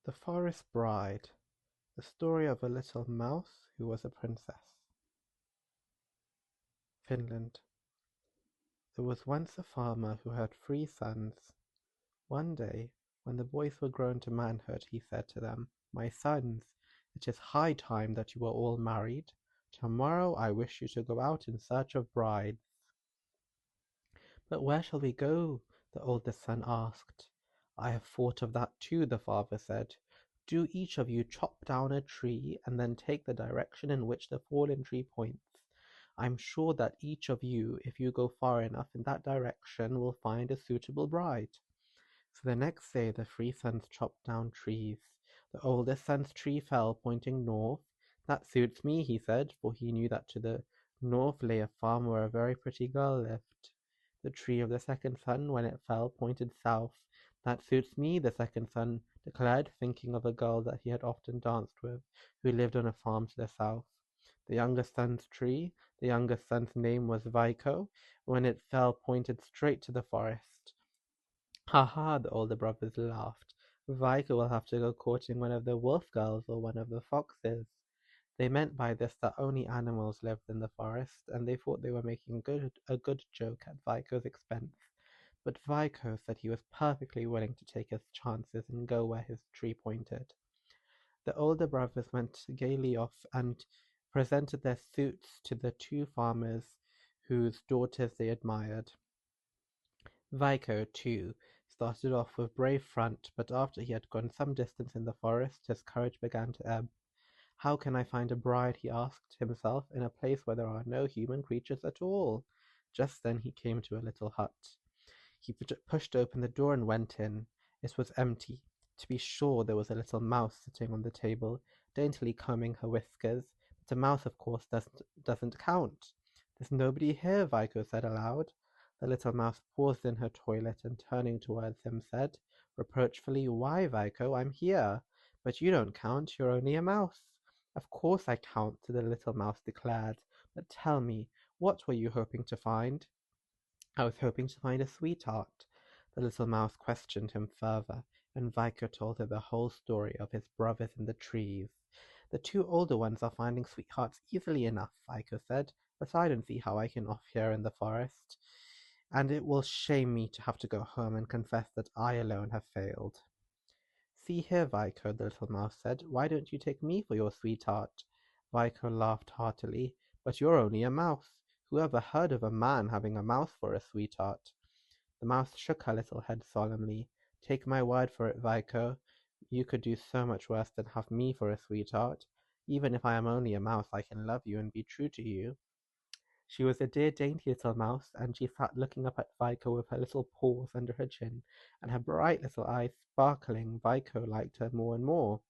The Forest Bride: The Story of a Little Mouse Who Was a Princess. Finland. There was once a farmer who had 3 sons. One day, when the boys were grown to manhood, he said to them, "My sons, it is high time that you were all married. Tomorrow I wish you to go out in search of brides." "But where shall we go?" the oldest son asked. "I have thought of that too," the father said. "Do each of you chop down a tree and then take the direction in which the fallen tree points. I'm sure that each of you, if you go far enough in that direction, will find a suitable bride." So the next day the 3 sons chopped down trees. The oldest son's tree fell, pointing north. "That suits me," he said, for he knew that to the north lay a farm where a very pretty girl lived. The tree of the second son, when it fell, pointed south. "That suits me," the second son declared, thinking of a girl that he had often danced with, who lived on a farm to the south. The youngest son's tree, the youngest son's name was Vaiko, when it fell, pointed straight to the forest. "Ha ha!" the older brothers laughed. "Vaiko will have to go courting one of the wolf girls or one of the foxes." They meant by this that only animals lived in the forest, and they thought they were making a good joke at Vaiko's expense. But Vaiko said he was perfectly willing to take his chances and go where his tree pointed. The older brothers went gaily off and presented their suits to the 2 farmers whose daughters they admired. Vaiko, too, started off with brave front, but after he had gone some distance in the forest, his courage began to ebb. "How can I find a bride," he asked himself, "in a place where there are no human creatures at all?" Just then he came to a little hut. He pushed open the door and went in. It was empty. To be sure, there was a little mouse sitting on the table, daintily combing her whiskers, but a mouse, of course, doesn't count. "There's nobody here," Vaiko said aloud. The little mouse paused in her toilet and, turning towards him, said reproachfully, "Why, Vaiko, I'm here. But you don't count, you're only a mouse." "Of course I count," the little mouse declared. "But tell me, what were you hoping to find?" "I was hoping to find a sweetheart." The little mouse questioned him further, and Vaiko told her the whole story of his brothers in the trees. "The 2 older ones are finding sweethearts easily enough," Vaiko said, "but I don't see how I can off here in the forest, and it will shame me to have to go home and confess that I alone have failed." "See here, Vaiko," the little mouse said, "why don't you take me for your sweetheart?" Vaiko laughed heartily. "But you're only a mouse. Who ever heard of a man having a mouse for a sweetheart?" The mouse shook her little head solemnly. "Take my word for it, Vaiko, you could do so much worse than have me for a sweetheart. Even if I am only a mouse, I can love you and be true to you." She was a dear dainty little mouse, and she sat looking up at Vaiko with her little paws under her chin, and her bright little eyes sparkling. Vaiko liked her more and more.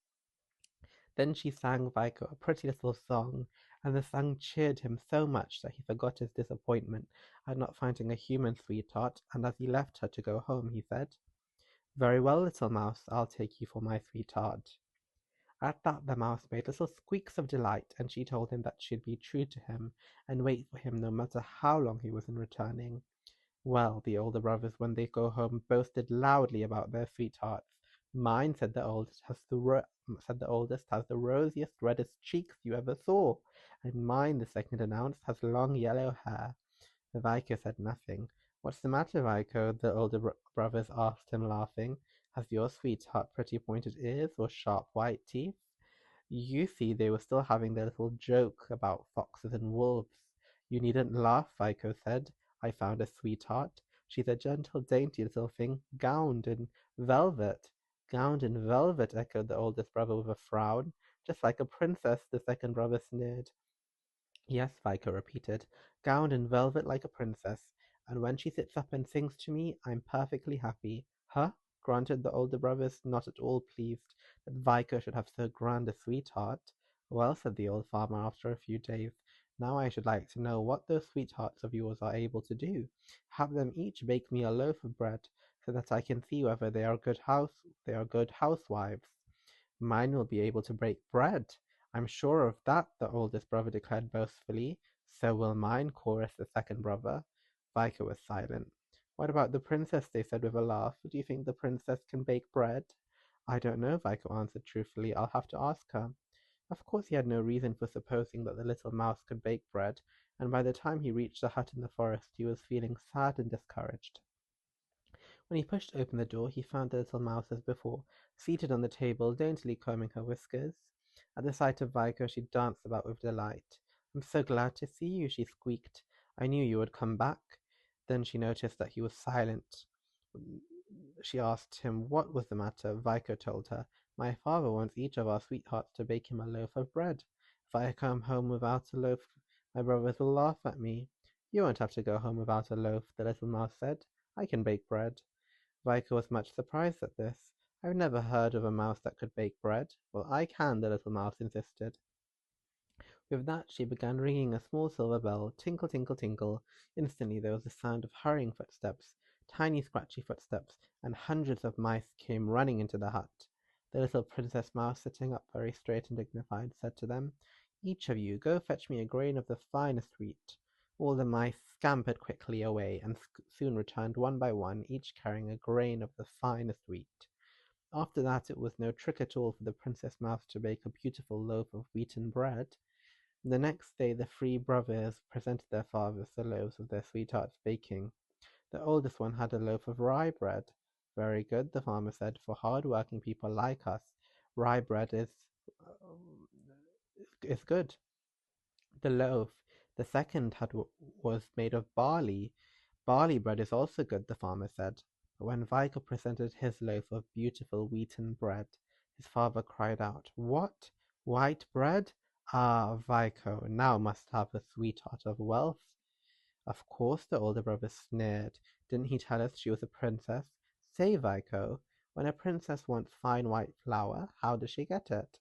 Then she sang Vaiko a pretty little song, and the song cheered him so much that he forgot his disappointment at not finding a human sweetheart, and as he left her to go home, he said, "Very well, little mouse, I'll take you for my sweetheart." At that the mouse made little squeaks of delight, and she told him that she'd be true to him and wait for him no matter how long he was in returning. Well, the older brothers, when they go home, boasted loudly about their sweethearts. "Mine," said the oldest, "has the rosiest, reddest cheeks you ever saw, and mine," the second announced, "has long yellow hair." Vaiko said nothing. "What's the matter, Vaiko?" the older brothers asked him, laughing. "Has your sweetheart pretty pointed ears or sharp white teeth?" You see, they were still having their little joke about foxes and wolves. "You needn't laugh," Vaiko said. "I found a sweetheart. She's a gentle, dainty little thing, gowned in velvet." "Gowned in velvet," echoed the oldest brother with a frown. "Just like a princess," the second brother sneered. "Yes," Vaiko repeated, "gowned in velvet like a princess, and when she sits up and sings to me, I'm perfectly happy." "Huh?" grunted the older brothers, not at all pleased that Vaiko should have so grand a sweetheart. "Well," said the old farmer after a few days, "now I should like to know what those sweethearts of yours are able to do. Have them each bake me a loaf of bread, so that I can see whether they are good housewives." "Mine will be able to break bread, I'm sure of that," the oldest brother declared boastfully. "So will mine," chorused the second brother. Vaika was silent. "What about the princess?" they said with a laugh. "Do you think the princess can bake bread?" I don't know, Vico answered truthfully. I'll have to ask her. Of course, he had no reason for supposing that the little mouse could bake bread, and by the time he reached the hut in the forest, he was feeling sad and discouraged. When he pushed open the door, he found the little mouse as before, seated on the table, daintily combing her whiskers. At the sight of Vico, she danced about with delight. I'm so glad to see you, she squeaked. I knew you would come back. Then she noticed that he was silent. She asked him what was the matter. Vico told her. My father wants each of our sweethearts to bake him a loaf of bread. If I come home without a loaf, my brothers will laugh at me. You won't have to go home without a loaf, the little mouse said. I can bake bread. Vico was much surprised at this. I've never heard of a mouse that could bake bread. Well, I can, the little mouse insisted. With that she began ringing a small silver bell. Tinkle, tinkle, tinkle. Instantly there was a sound of hurrying footsteps, tiny scratchy footsteps, and hundreds of mice came running into the hut. The little Princess Mouse, sitting up very straight and dignified, said to them, Each of you go fetch me a grain of the finest wheat. All the mice scampered quickly away, and soon returned one by one, each carrying a grain of the finest wheat. After that it was no trick at all for the Princess Mouse to bake a beautiful loaf of wheaten bread. The next day the three brothers presented their fathers the loaves of their sweethearts' baking. The oldest one had a loaf of rye bread. Very good, the farmer said, for hard-working people like us. Rye bread is good. The loaf the second had was made of barley. Barley bread is also good, the farmer said. But when Vico presented his loaf of beautiful wheaten bread, his father cried out, What? White bread? Ah, Vico, now must have a sweetheart of wealth. Of course, the older brother sneered. Didn't he tell us she was a princess? Say, Vico, when a princess wants fine white flour, how does she get it?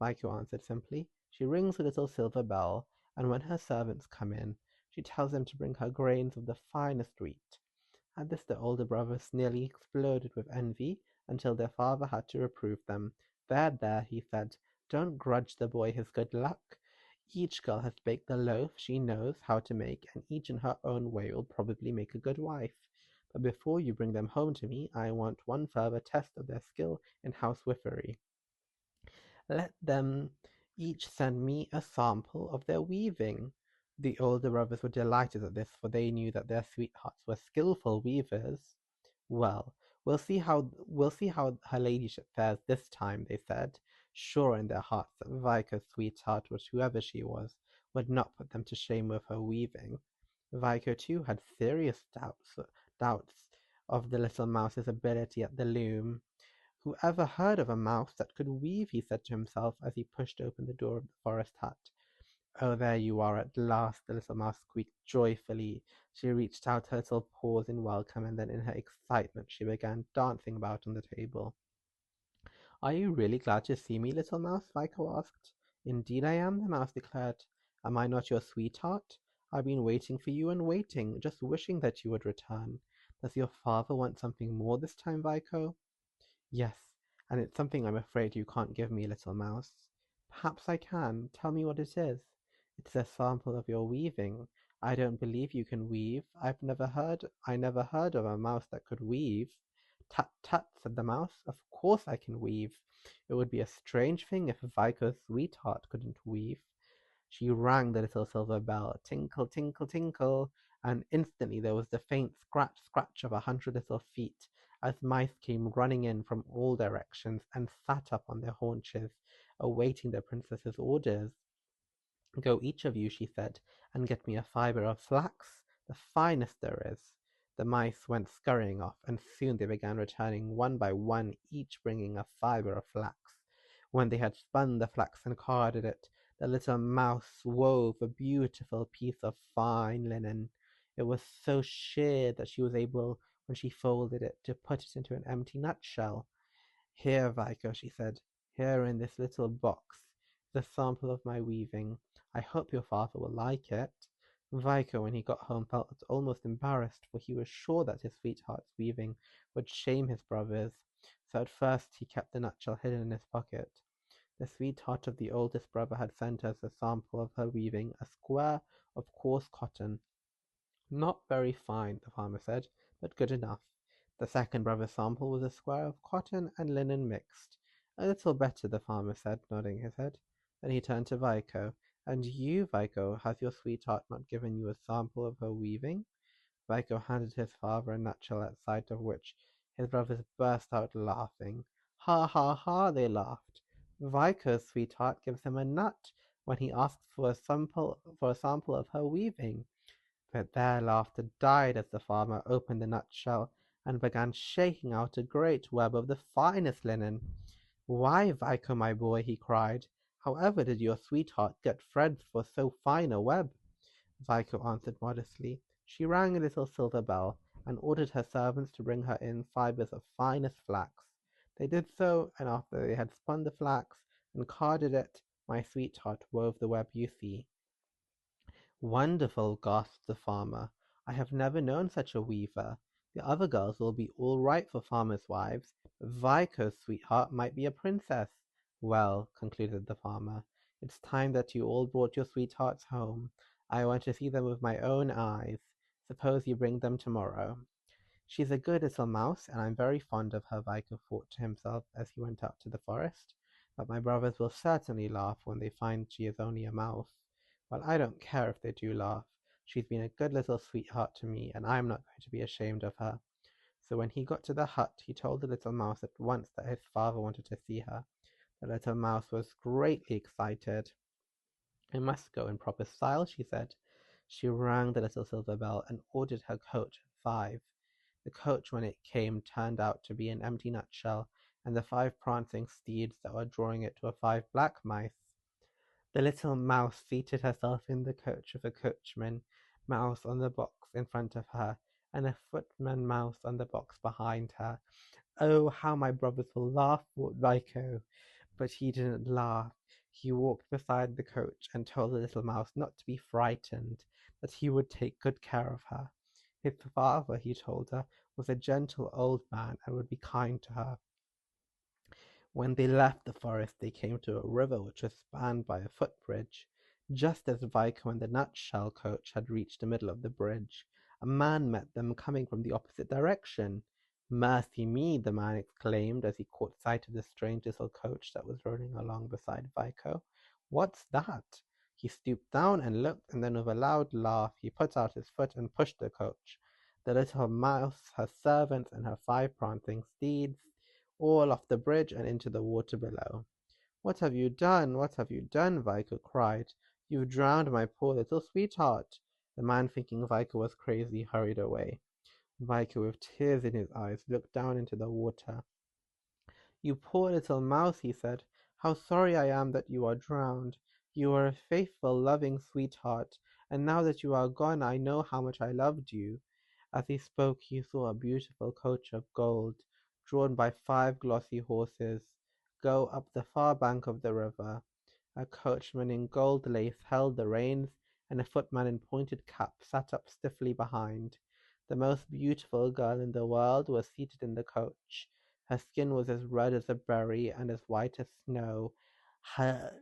Vico answered simply. She rings a little silver bell, and when her servants come in, she tells them to bring her grains of the finest wheat. At this the older brothers nearly exploded with envy, until their father had to reprove them. There, he said, don't grudge the boy his good luck. Each girl has baked the loaf she knows how to make, and each in her own way will probably make a good wife. But before you bring them home to me, I want one further test of their skill in housewifery. Let them each send me a sample of their weaving. The older brothers were delighted at this, for they knew that their sweethearts were skilful weavers. Well, we'll see how her ladyship fares this time, they said, sure in their hearts that Vico's sweetheart, was whoever she was, would not put them to shame with her weaving. Vico too had serious doubts of the little mouse's ability at the loom. Who ever heard of a mouse that could weave? He said to himself as he pushed open the door of the forest hut. Oh, there you are at last, the little mouse squeaked joyfully. She reached out her little paws in welcome, and then in her excitement she began dancing about on the table. Are you really glad to see me, little mouse? Vico asked. Indeed I am, the mouse declared. Am I not your sweetheart? I've been waiting for you and waiting, just wishing that you would return. Does your father want something more this time, Vico? Yes, and it's something I'm afraid you can't give me, little mouse. Perhaps I can. Tell me what it is. It's a sample of your weaving. I don't believe you can weave. I never heard of a mouse that could weave. Tut tut, said the mouse. Of course I can weave. It would be a strange thing if Vico's sweetheart couldn't weave. She rang the little silver bell, tinkle, tinkle, tinkle, and instantly there was the faint scratch, scratch of 100 little feet, as mice came running in from all directions and sat up on their haunches, awaiting the princess's orders. Go each of you, she said, and get me a fibre of flax, the finest there is. The mice went scurrying off, and soon they began returning one by one, each bringing a fibre of flax. When they had spun the flax and carded it, the little mouse wove a beautiful piece of fine linen. It was so sheer that she was able, when she folded it, to put it into an empty nutshell. Here, Vico, she said, here in this little box is a sample of my weaving. I hope your father will like it. Vico, when he got home, felt almost embarrassed, for he was sure that his sweetheart's weaving would shame his brothers. So at first he kept the nutshell hidden in his pocket. The sweetheart of the oldest brother had sent us a sample of her weaving, a square of coarse cotton. Not very fine, the farmer said, but good enough. The second brother's sample was a square of cotton and linen mixed. A little better, the farmer said, nodding his head. Then he turned to Vico. And you, Vico, has your sweetheart not given you a sample of her weaving? Vico handed his father a nutshell, at sight of which his brothers burst out laughing. Ha ha ha, they laughed. Vico's sweetheart gives him a nut when he asks for a sample of her weaving. But their laughter died as the farmer opened the nutshell and began shaking out a great web of the finest linen. Why, Vico, my boy, he cried, however did your sweetheart get threads for so fine a web? Vico answered modestly. She rang a little silver bell, and ordered her servants to bring her in fibres of finest flax. They did so, and after they had spun the flax and carded it, my sweetheart wove the web you see. Wonderful, gasped the farmer. I have never known such a weaver. The other girls will be all right for farmers' wives, but Vico's sweetheart might be a princess. Well, concluded the farmer, it's time that you all brought your sweethearts home. I want to see them with my own eyes. Suppose you bring them tomorrow. She's a good little mouse, and I'm very fond of her, Vico thought to himself as he went out to the forest. But my brothers will certainly laugh when they find she is only a mouse. Well, I don't care if they do laugh. She's been a good little sweetheart to me, and I'm not going to be ashamed of her. So when he got to the hut, he told the little mouse at once that his father wanted to see her. The little mouse was greatly excited. I must go in proper style, she said. She rang the little silver bell and ordered her coach at 5. The coach, when it came, turned out to be an empty nutshell, and the 5 prancing steeds that were drawing it were 5 black mice. The little mouse seated herself in the coach with a coachman mouse on the box in front of her, and a footman mouse on the box behind her. Oh, how my brothers will laugh, thought Vico. But he didn't laugh. He walked beside the coach and told the little mouse not to be frightened, that he would take good care of her. His father, he told her, was a gentle old man and would be kind to her. When they left the forest, they came to a river which was spanned by a footbridge. Just as Vico and the nutshell coach had reached the middle of the bridge, a man met them coming from the opposite direction. Mercy me, the man exclaimed as he caught sight of the strange little coach that was rolling along beside Vico. What's that? He stooped down and looked, and then with a loud laugh he put out his foot and pushed the coach. The little mouse, her servants, and her 5 prancing steeds all off the bridge and into the water below. What have you done? What have you done? Vico cried. You've drowned my poor little sweetheart. The man, thinking Vico was crazy, hurried away. Vico, with tears in his eyes, looked down into the water. You poor little mouse, he said. How sorry I am that you are drowned. You were a faithful, loving sweetheart, and now that you are gone I know how much I loved you. As he spoke he saw a beautiful coach of gold, drawn by 5 glossy horses, go up the far bank of the river. A coachman in gold lace held the reins, and a footman in pointed cap sat up stiffly behind. The most beautiful girl in the world was seated in the coach. Her skin was as red as a berry and as white as snow. Her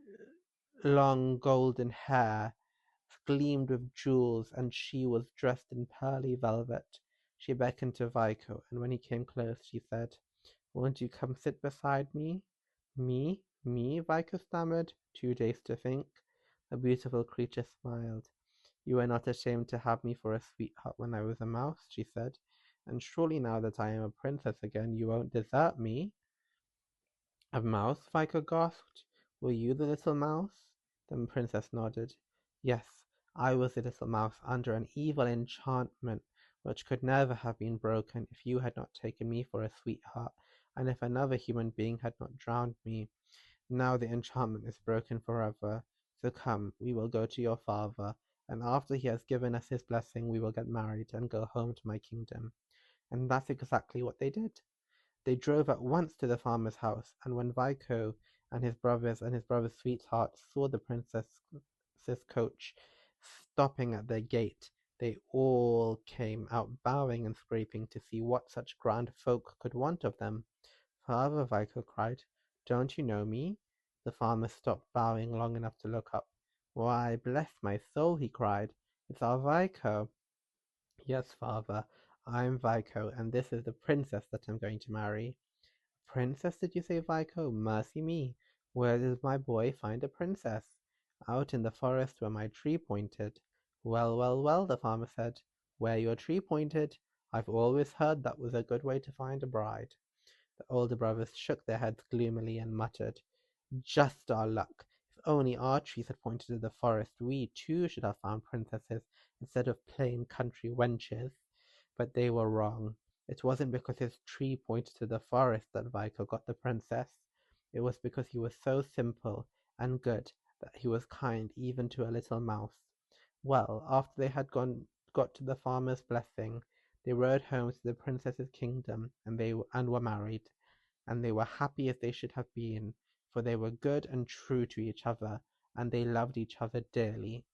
long golden hair gleamed with jewels, and she was dressed in pearly velvet. She beckoned to Vico, and when he came close, she said, "Won't you come sit beside me?" "Me? Me?" Vico stammered, too dazed to think. The beautiful creature smiled. "You were not ashamed to have me for a sweetheart when I was a mouse," she said, "and surely now that I am a princess again you won't desert me." "A mouse?" Vico gasped. "Were you the little mouse?" The princess nodded. "Yes, I was the little mouse under an evil enchantment which could never have been broken if you had not taken me for a sweetheart, and if another human being had not drowned me. Now the enchantment is broken forever. So come, we will go to your father, and after he has given us his blessing we will get married and go home to my kingdom." And that's exactly what they did. They drove at once to the farmer's house, and when Vico and his brother's sweetheart saw the princess's coach stopping at their gate, they all came out bowing and scraping to see what such grand folk could want of them. "Father," Vico cried, "don't you know me?" The farmer stopped bowing long enough to look up. "Why, bless my soul," he cried, "it's our Vico." "Yes, father, I'm Vico, and this is the princess that I'm going to marry." "Princess, did you say, Vico? Mercy me! Where did my boy find a princess?" "Out in the forest where my tree pointed." "Well, well, well," the farmer said, "where your tree pointed. I've always heard that was a good way to find a bride." The older brothers shook their heads gloomily and muttered, "Just our luck! If only our trees had pointed to the forest, we too should have found princesses instead of plain country wenches." But they were wrong. It wasn't because his tree pointed to the forest that Vico got the princess. It was because he was so simple and good that he was kind even to a little mouse. Well, after they had got to the farmer's blessing, they rode home to the princess's kingdom, and were married, and they were happy as they should have been, for they were good and true to each other, and they loved each other dearly.